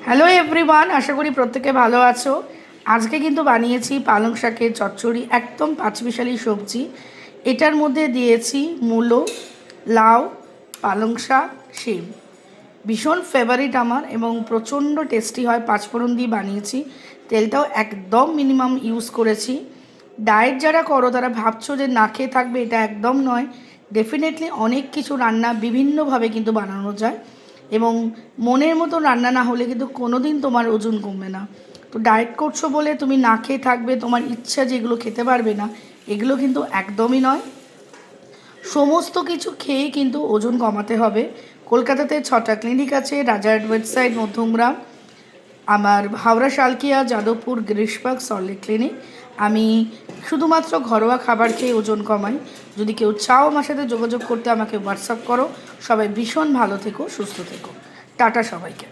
Hello everyone, আশা করি প্রত্যেকে ভালো আছো। আজকে কিন্তু বানিয়েছি পালং শাকের চচ্চড়ি, একদম পাঁচমিশালি সবজি। এটার মধ্যে দিয়েছি মূলো, লাউ, পালং শাক, শিম। ভীষণ ফেভারিট আমার এবং প্রচণ্ড টেস্টি হয়। পাঁচফোড়ন দিয়ে বানিয়েছি, তেলটাও একদম মিনিমাম ইউজ করেছি। ডায়েট যারা করো তারা ভাবছো যে না খেয়ে থাকবে, এটা একদম নয়। ডেফিনেটলি অনেক কিছু রান্না বিভিন্নভাবে কিন্তু বানানো যায় এবং মনের মতো রান্না না হলে কিন্তু কোনো দিন তোমার ওজন কমবে না। তো ডায়েট করছো বলে তুমি না খেয়ে থাকবে, তোমার ইচ্ছা যেগুলো খেতে পারবে না, এগুলো কিন্তু একদমই নয়। সমস্ত কিছু খেয়ে কিন্তু ওজন কমাতে হবে। কলকাতাতে 6টা ক্লিনিক আছে, রাজারহাট ওয়েবসাইট, মধ্যমগ্রাম, আমার হাওড়া শালকিয়া, যাদবপুর, গ্রিশবাগ, সল্টলেক ক্লিনিক। আমি শুধুমাত্র ঘরোয়া খাবার খেয়ে ওজন কমাই। যদি কেউ চাও আমার সাথে যোগাযোগ করতে, আমাকে হোয়াটসঅ্যাপ করো। সবাই ভীষণ ভালো থেকো, সুস্থ থেকো। টাটা সবাইকে।